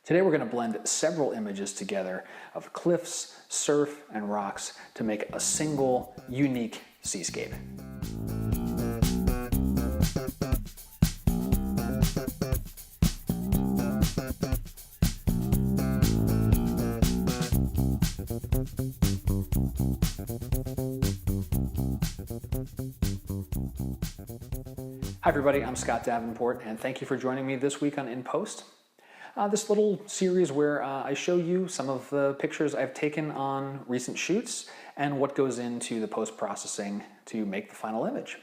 Today we're going to blend several images together of cliffs, surf, and rocks to make a single, unique seascape. Hi everybody, I'm Scott Davenport, and thank you for joining me this week on In Post. This little series where I show you some of the pictures I've taken on recent shoots and what goes into the post-processing to make the final image.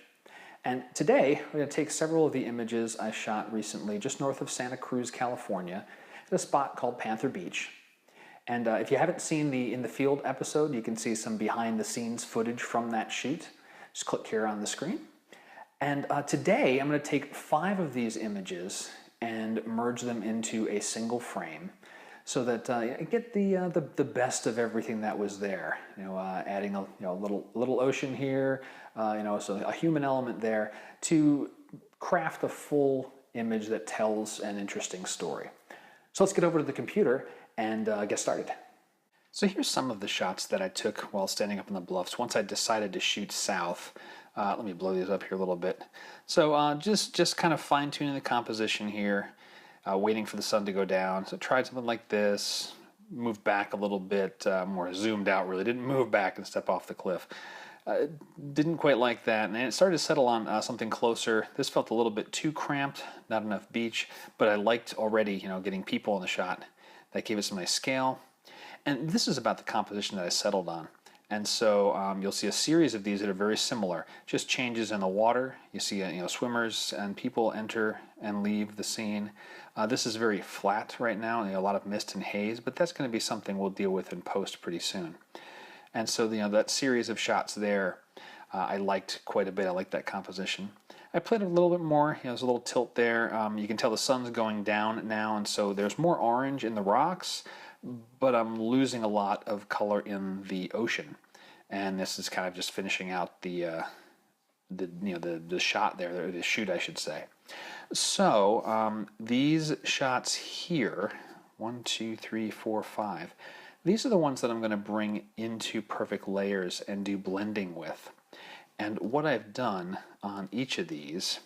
And today, we're going to take several of the images I shot recently just north of Santa Cruz, California, at a spot called Panther Beach. And if you haven't seen the In the Field episode, you can see some behind-the-scenes footage from that shoot. Just click here on the screen. And today, I'm going to take 5 of these images and merge them into a single frame so that I get the best of everything that was there. Adding a little ocean here, so a human element there to craft a full image that tells an interesting story. So let's get over to the computer and get started. So here's some of the shots that I took while standing up on the bluffs once I decided to shoot south. Let me blow these up here a little bit. So just kind of fine-tuning the composition here, waiting for the sun to go down. So tried something like this, moved back a little bit, more zoomed out really. Didn't move back and step off the cliff. Didn't quite like that, and it started to settle on something closer. This felt a little bit too cramped, not enough beach, but I liked already, getting people in the shot. That gave it some nice scale. And this is about the composition that I settled on. And so you'll see a series of these that are very similar, just changes in the water. You see swimmers and people enter and leave the scene. This is very flat right now, a lot of mist and haze, but that's going to be something we'll deal with in post pretty soon. And so that series of shots there, I liked quite a bit. I liked that composition. I played a little bit more. There's a little tilt there. You can tell the sun's going down now, and so there's more orange in the rocks, but I'm losing a lot of color in the ocean. And this is kind of just finishing out the shot there, the shoot, I should say. So these shots here, 1, 2, 3, 4, 5, these are the ones that I'm going to bring into perfect layers and do blending with. And what I've done on each of these,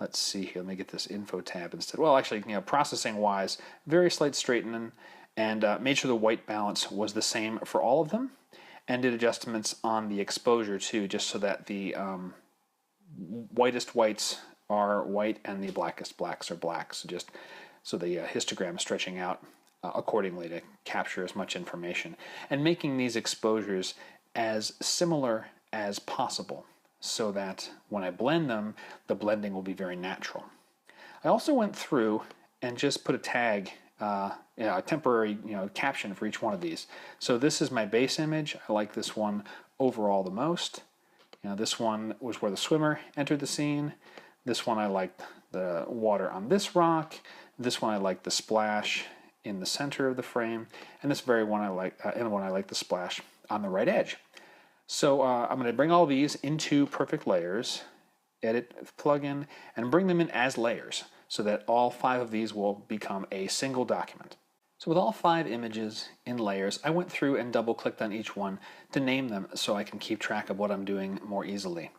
let's see here, let me get this info tab instead. Well, actually, processing wise, very slight straightening, and made sure the white balance was the same for all of them, and did adjustments on the exposure too, just so that the whitest whites are white and the blackest blacks are black. So just so the histogram is stretching out accordingly to capture as much information, and making these exposures as similar as possible so that when I blend them, the blending will be very natural. I also went through and just put a tag, a temporary caption for each one of these. So this is my base image. I like this one overall the most. This one was where the swimmer entered the scene. This one I liked the water on this rock. This one I liked the splash in the center of the frame, and this very one I like, the splash on the right edge. So I'm going to bring all these into perfect layers, edit, plug in, and bring them in as layers so that all 5 of these will become a single document. So with all 5 images in layers, I went through and double-clicked on each one to name them so I can keep track of what I'm doing more easily.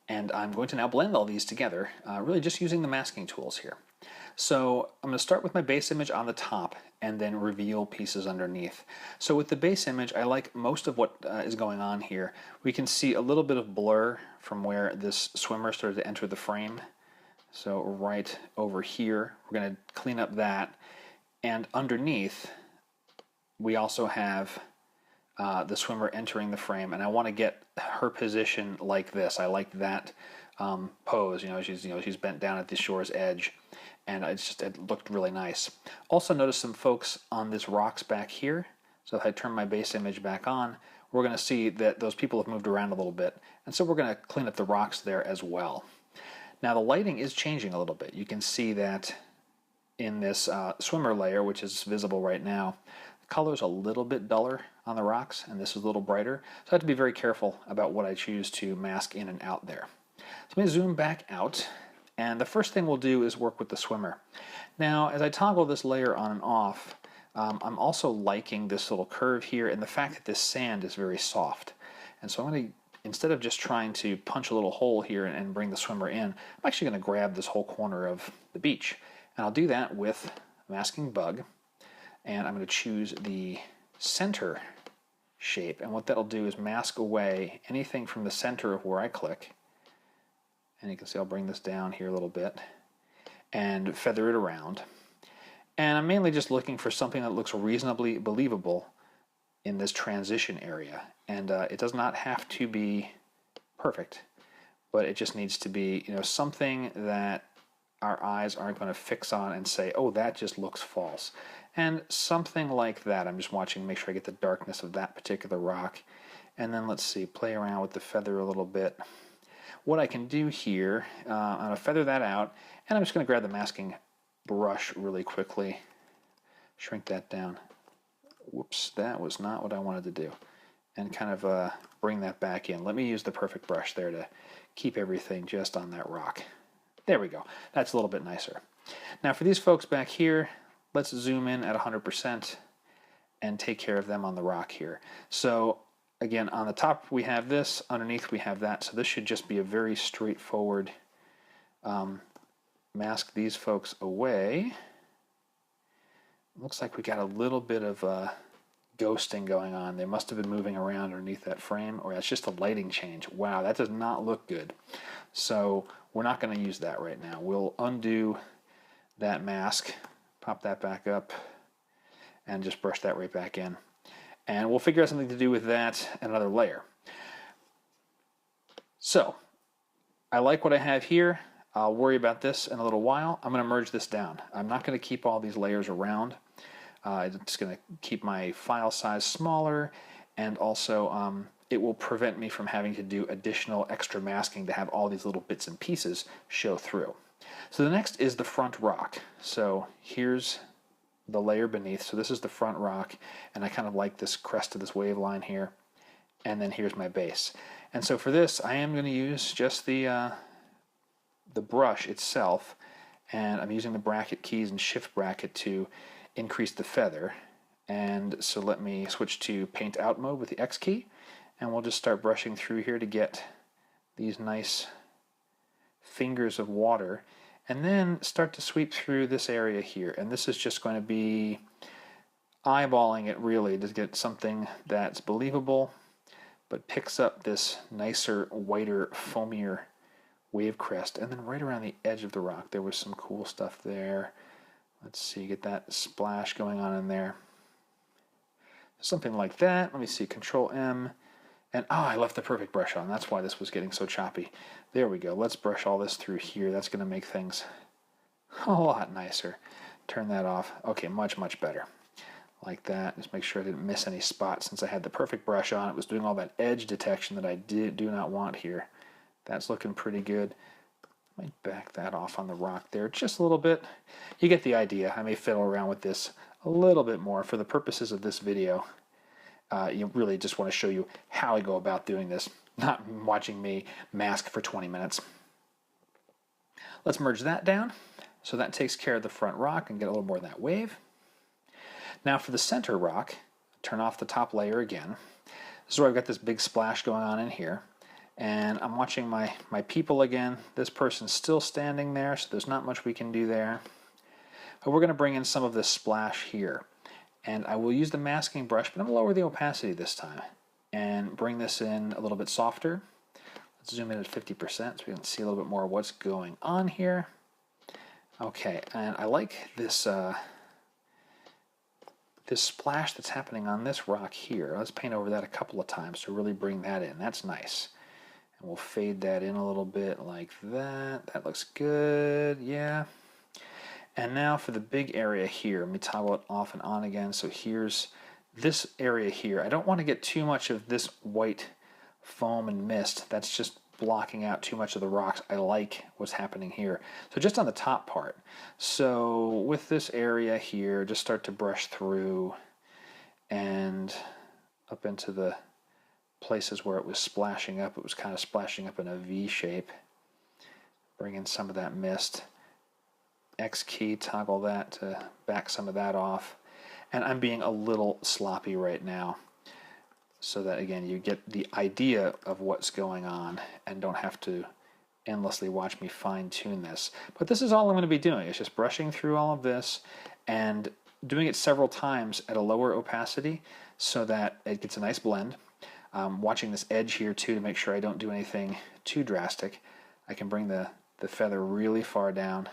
And I'm going to now blend all these together, really just using the masking tools here. So I'm going to start with my base image on the top and then reveal pieces underneath. So with the base image, I like most of what is going on here. We can see a little bit of blur from where this swimmer started to enter the frame. So right over here, we're going to clean up that. And underneath, we also have the swimmer entering the frame, and I want to get her position like this. I like that pose. She's bent down at the shore's edge, and it looked really nice. Also notice some folks on this rocks back here. So if I turn my base image back on, we're going to see that those people have moved around a little bit, and so we're going to clean up the rocks there as well. Now the lighting is changing a little bit. You can see that in this swimmer layer, which is visible right now, the color is a little bit duller on the rocks, and this is a little brighter. So I have to be very careful about what I choose to mask in and out there. So I'm going to zoom back out, and the first thing we'll do is work with the swimmer. Now, as I toggle this layer on and off, I'm also liking this little curve here and the fact that this sand is very soft. And so I'm going to, instead of just trying to punch a little hole here and bring the swimmer in, I'm actually going to grab this whole corner of the beach. And I'll do that with masking bug. And I'm going to choose the center shape. And what that'll do is mask away anything from the center of where I click. And you can see I'll bring this down here a little bit and feather it around. And I'm mainly just looking for something that looks reasonably believable in this transition area. And it does not have to be perfect, but it just needs to be, you know, something that our eyes aren't going to fix on and say, oh, that just looks false. And something like that. I'm just watching, make sure I get the darkness of that particular rock. And then let's see, play around with the feather a little bit. What I can do here, I'm going to feather that out, and I'm just going to grab the masking brush really quickly, shrink that down. Whoops, that was not what I wanted to do. And kind of bring that back in. Let me use the perfect brush there to keep everything just on that rock. There we go. That's a little bit nicer. Now for these folks back here, let's zoom in at 100% and take care of them on the rock here. So again, on the top we have this, underneath we have that, so this should just be a very straightforward mask these folks away. Looks like we got a little bit of ghosting going on. They must have been moving around underneath that frame, or that's just a lighting change. Wow, that does not look good. So we're not going to use that right now. We'll undo that mask, pop that back up, and just brush that right back in. And we'll figure out something to do with that and another layer. So I like what I have here. I'll worry about this in a little while. I'm going to merge this down. I'm not going to keep all these layers around. It's going to keep my file size smaller, and also it will prevent me from having to do additional extra masking to have all these little bits and pieces show through. So the next is the front rock. So here's the layer beneath. So this is the front rock, and I kind of like this crest of this wave line here. And then here's my base. And so for this, I am going to use just the brush itself, and I'm using the bracket keys and shift bracket to increase the feather. And so let me switch to paint out mode with the X key, and we'll just start brushing through here to get these nice fingers of water, and then start to sweep through this area here. And this is just going to be eyeballing it really to get something that's believable but picks up this nicer, whiter, foamier wave crest. And then right around the edge of the rock there was some cool stuff there. Let's see, get that splash going on in there. Something like that. Let me see, Control M. And I left the perfect brush on. That's why this was getting so choppy. There we go. Let's brush all this through here. That's going to make things a lot nicer. Turn that off. Okay, much, much better. Like that. Just make sure I didn't miss any spots. Since I had the perfect brush on, it was doing all that edge detection that I do not want here. That's looking pretty good. I might back that off on the rock there just a little bit. You get the idea. I may fiddle around with this a little bit more for the purposes of this video. You really just want to show you how I go about doing this, not watching me mask for 20 minutes. Let's merge that down. So that takes care of the front rock and get a little more of that wave. Now for the center rock, turn off the top layer again. This is where I've got this big splash going on in here. And I'm watching my people again. This person's still standing there, so there's not much we can do there. But we're going to bring in some of this splash here. And I will use the masking brush, but I'm going to lower the opacity this time and bring this in a little bit softer. Let's zoom in at 50% so we can see a little bit more of what's going on here. Okay, and I like this this splash that's happening on this rock here. Let's paint over that a couple of times to really bring that in. That's nice. And we'll fade that in a little bit like that. That looks good, yeah. And now for the big area here, let me toggle it off and on again. So here's this area here. I don't want to get too much of this white foam and mist. That's just blocking out too much of the rocks. I like what's happening here. So just on the top part. So with this area here, just start to brush through and up into the places where it was splashing up. It was kind of splashing up in a V shape. Bring in some of that mist. X key, toggle that to back some of that off. And I'm being a little sloppy right now, so that again you get the idea of what's going on and don't have to endlessly watch me fine-tune this. But this is all I'm going to be doing. It's just brushing through all of this and doing it several times at a lower opacity so that it gets a nice blend. Watching this edge here too to make sure I don't do anything too drastic. I can bring the feather really far down,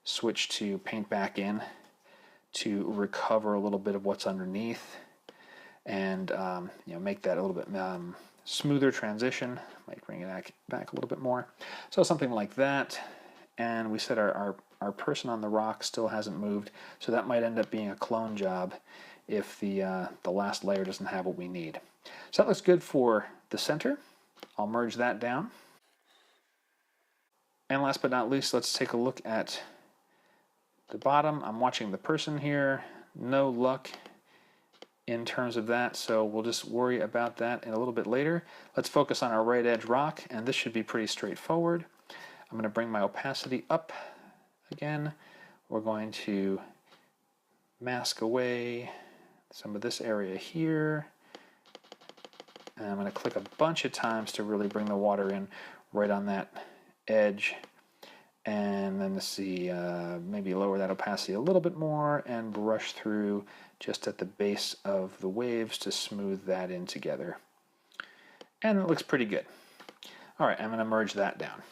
switch to paint back in to recover a little bit of what's underneath, and make that a little bit smoother transition. Might bring it back a little bit more. So something like that. And we said our person on the rock still hasn't moved, so that might end up being a clone job if the last layer doesn't have what we need. So that looks good for the center. I'll merge that down. And last but not least, let's take a look at the bottom. I'm watching the person here. No luck in terms of that, so we'll just worry about that in a little bit later. Let's focus on our right edge rock, and this should be pretty straightforward. I'm going to bring my opacity up again. We're going to mask away some of this area here. And I'm going to click a bunch of times to really bring the water in right on that edge. And then let's see, maybe lower that opacity a little bit more and brush through just at the base of the waves to smooth that in together. And it looks pretty good. All right, I'm going to merge that down.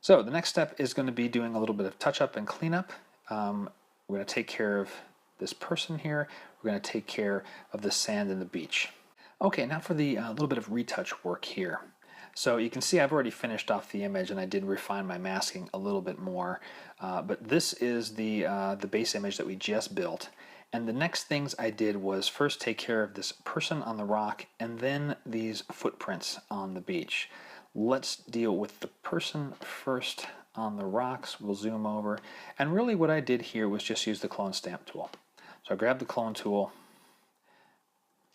So the next step is going to be doing a little bit of touch-up and cleanup. We're going to take care of this person here. We're going to take care of the sand and the beach. Okay, now for the little bit of retouch work here. So you can see I've already finished off the image, and I did refine my masking a little bit more. But this is the base image that we just built. And the next things I did was first take care of this person on the rock and then these footprints on the beach. Let's deal with the person first on the rocks. We'll zoom over. And really what I did here was just use the clone stamp tool. So I grabbed the clone tool,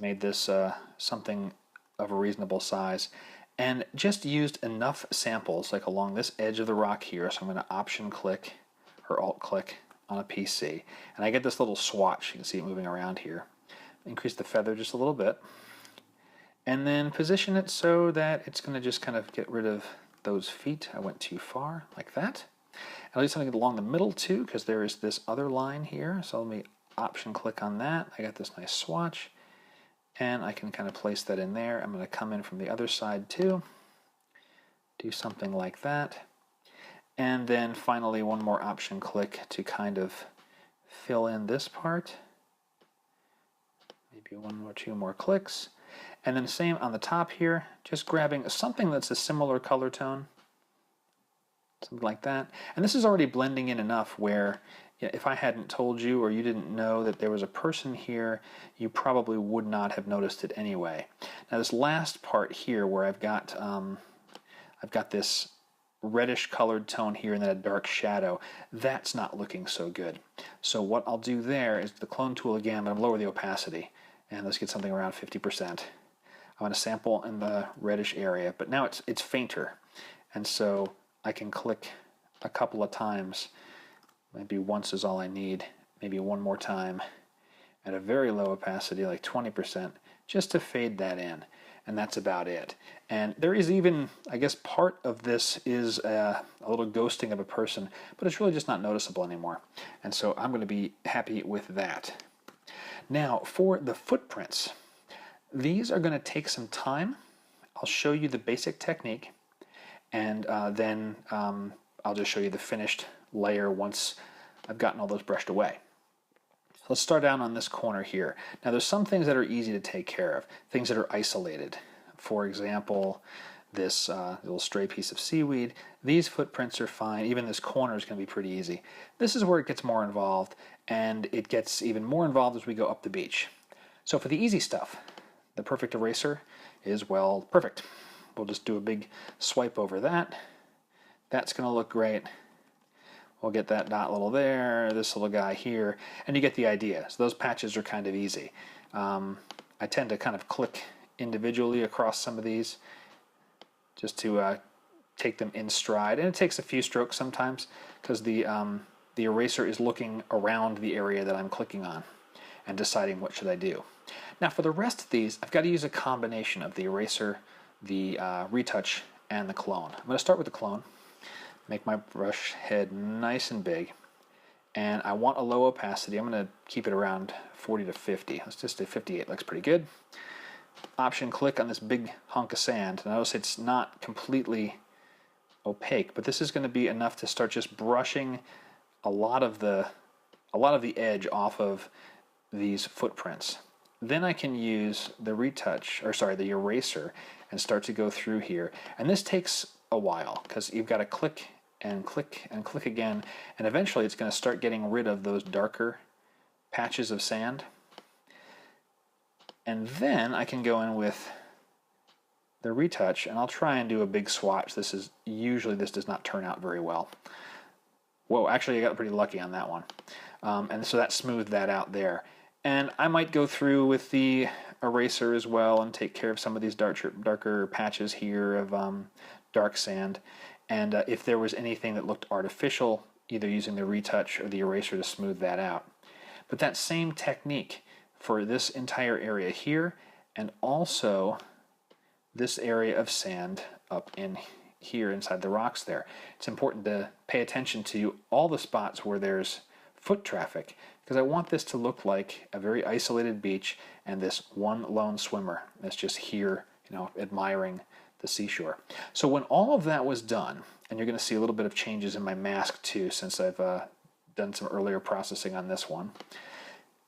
made this something of a reasonable size, and just used enough samples like along this edge of the rock here. So I'm going to option click or alt click on a PC, and I get this little swatch. You can see it moving around here. Increase the feather just a little bit, and then position it so that it's going to just kind of get rid of those feet. I went too far, like that. And I'll do something along the middle too, because there is this other line here. So let me option click on that. I got this nice swatch, and I can kind of place that in there. I'm going to come in from the other side too, do something like that. And then finally one more option click to kind of fill in this part. Maybe one or two more clicks. And then same on the top here, just grabbing something that's a similar color tone, something like that. And this is already blending in enough where if I hadn't told you or you didn't know that there was a person here, you probably would not have noticed it anyway. Now this last part here where I've got this reddish colored tone here and then a dark shadow, that's not looking so good. So what I'll do there is the clone tool again, but I'm lower the opacity, and let's get something around 50%. I'm going to sample in the reddish area, but now it's fainter, and so I can click a couple of times. Maybe once is all I need, maybe one more time at a very low opacity, like 20%, just to fade that in. And that's about it. And there is even, I guess, part of this is a little ghosting of a person, but it's really just not noticeable anymore. And so I'm going to be happy with that. Now, for the footprints, these are going to take some time. I'll show you the basic technique, and then I'll just show you the finished layer once I've gotten all those brushed away. Let's start down on this corner here. Now there's some things that are easy to take care of, things that are isolated. For example, this little stray piece of seaweed. These footprints are fine. Even this corner is going to be pretty easy. This is where it gets more involved, and it gets even more involved as we go up the beach. So for the easy stuff, the perfect eraser is, well, perfect. We'll just do a big swipe over that. That's going to look great. We'll get that dot little there, this little guy here, and you get the idea. So those patches are kind of easy. I tend to kind of click individually across some of these just to take them in stride, and it takes a few strokes sometimes because the eraser is looking around the area that I'm clicking on and deciding what should I do. Now for the rest of these, I've got to use a combination of the eraser, the retouch, and the clone. I'm going to start with the clone, make my brush head nice and big, and I want a low opacity. I'm going to keep it around 40 to 50. Let's just do 58, looks pretty good. Option click on this big hunk of sand. Notice it's not completely opaque, but this is going to be enough to start just brushing a lot of the edge off of these footprints. Then I can use the the eraser, and start to go through here. And this takes a while because you've got to click and click and click again, and eventually it's going to start getting rid of those darker patches of sand. And then I can go in with the retouch, and I'll try and do a big swatch. This does not turn out very well. Whoa, actually I got pretty lucky on that one. And so that smoothed that out there. And I might go through with the eraser as well and take care of some of these darker patches here of dark sand. And if there was anything that looked artificial, either using the retouch or the eraser to smooth that out. But that same technique for this entire area here, and also this area of sand up in here inside the rocks there. It's important to pay attention to all the spots where there's foot traffic, because I want this to look like a very isolated beach and this one lone swimmer that's just here, admiring the seashore. So when all of that was done, and you're going to see a little bit of changes in my mask too, since I've done some earlier processing on this one,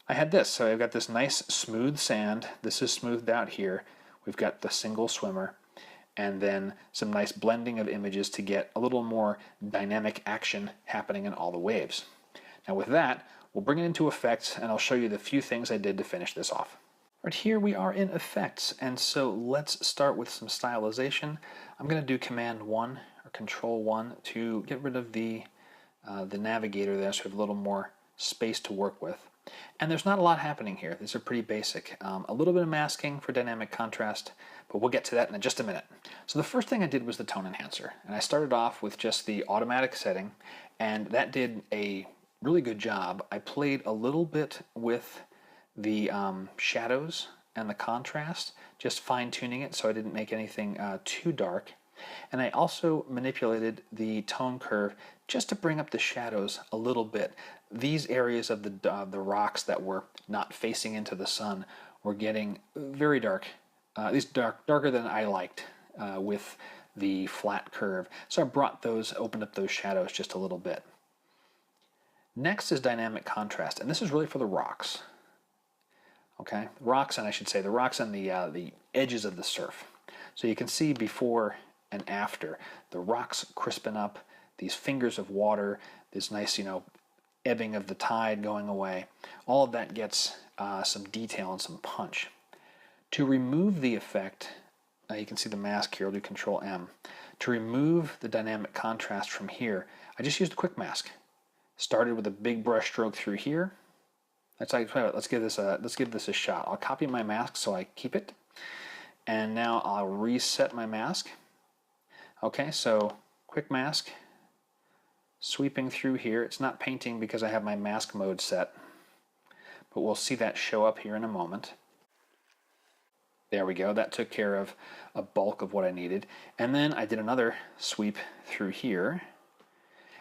I had this. So I've got this nice smooth sand. This is smoothed out here. We've got the single swimmer, and then some nice blending of images to get a little more dynamic action happening in all the waves. Now with that, we'll bring it into effects, and I'll show you the few things I did to finish this off. Right here we are in effects, and so let's start with some stylization. I'm going to do Command 1 or Control 1 to get rid of the navigator there, so we have a little more space to work with. And there's not a lot happening here. These are pretty basic. A little bit of masking for dynamic contrast, but we'll get to that in just a minute. So the first thing I did was the tone enhancer, and I started off with just the automatic setting, and that did a really good job. I played a little bit with the shadows and the contrast, just fine-tuning it so I didn't make anything too dark. And I also manipulated the tone curve just to bring up the shadows a little bit. These areas of the rocks that were not facing into the sun were getting very dark, at least darker than I liked with the flat curve. So I opened up those shadows just a little bit. Next is dynamic contrast, and this is really for the rocks. Okay, rocks, and I should say the rocks and the edges of the surf. So you can see before and after, the rocks crispen up, these fingers of water, this nice, ebbing of the tide going away. All of that gets some detail and some punch. To remove the effect, you can see the mask here, I'll do Control M. To remove the dynamic contrast from here, I just used a quick mask. Started with a big brush stroke through here. Let's give this a shot. I'll copy my mask so I keep it. And now I'll reset my mask. Okay, so quick mask, sweeping through here. It's not painting because I have my mask mode set, but we'll see that show up here in a moment. There we go, that took care of a bulk of what I needed. And then I did another sweep through here,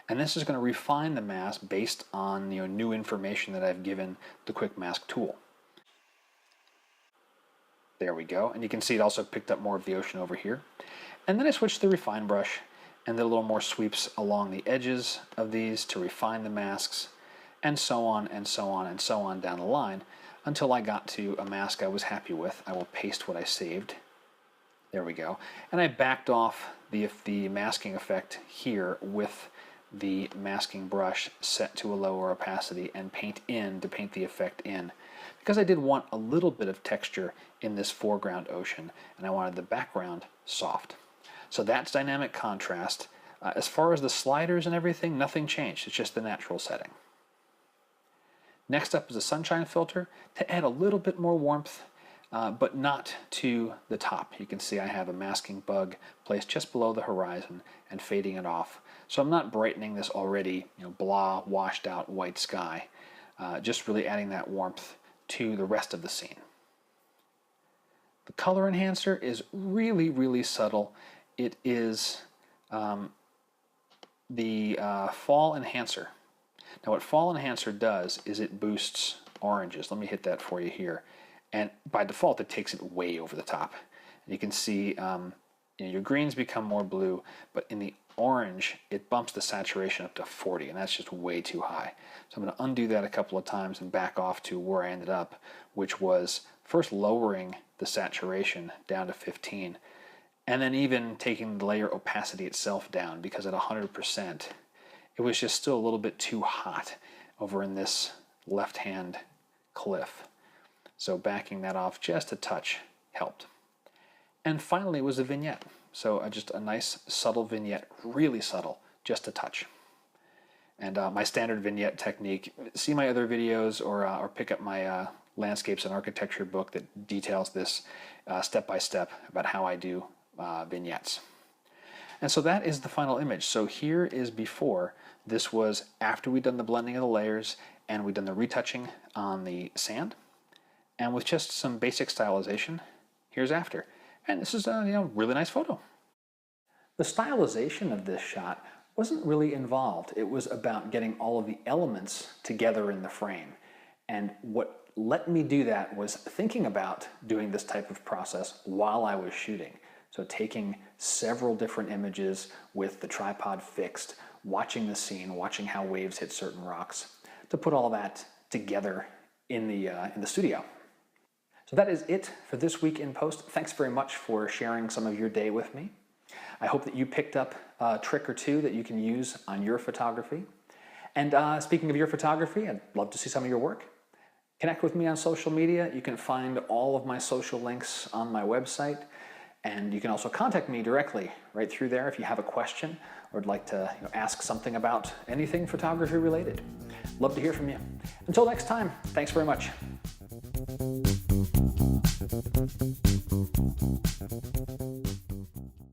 and this is going to refine the mask based on new information that I've given the quick mask tool. There we go, and you can see it also picked up more of the ocean over here. And then I switched to the refine brush and did a little more sweeps along the edges of these to refine the masks, and so on and so on and so on down the line until I got to a mask I was happy with. I will paste what I saved. There we go. And I backed off the masking effect here with the masking brush set to a lower opacity and paint the effect in, because I did want a little bit of texture in this foreground ocean, and I wanted the background soft. So that's dynamic contrast. As far as the sliders and everything, nothing changed. It's just the natural setting. Next up is a sunshine filter to add a little bit more warmth. but not to the top. You can see I have a masking bug placed just below the horizon and fading it off. So I'm not brightening this already, blah, washed out white sky, just really adding that warmth to the rest of the scene. The color enhancer is really, really subtle. It is the fall enhancer. Now what fall enhancer does is it boosts oranges. Let me hit that for you here. And by default, it takes it way over the top. And you can see your greens become more blue, but in the orange, it bumps the saturation up to 40, and that's just way too high. So I'm going to undo that a couple of times and back off to where I ended up, which was first lowering the saturation down to 15, and then even taking the layer opacity itself down, because at 100%, it was just still a little bit too hot over in this left-hand cliff. So backing that off just a touch helped. And finally was a vignette. So just a nice subtle vignette, really subtle, just a touch. And my standard vignette technique, see my other videos or pick up my landscapes and architecture book that details this step by step about how I do vignettes. And so that is the final image. So here is before. This was after we'd done the blending of the layers and we'd done the retouching on the sand. And with just some basic stylization, here's after. And this is a really nice photo. The stylization of this shot wasn't really involved. It was about getting all of the elements together in the frame. And what let me do that was thinking about doing this type of process while I was shooting. So taking several different images with the tripod fixed, watching the scene, watching how waves hit certain rocks, to put all that together in the studio. So that is it for this week in post. Thanks very much for sharing some of your day with me. I hope that you picked up a trick or two that you can use on your photography. And speaking of your photography, I'd love to see some of your work. Connect with me on social media. You can find all of my social links on my website. And you can also contact me directly right through there if you have a question or would like to ask something about anything photography related. Love to hear from you. Until next time, thanks very much.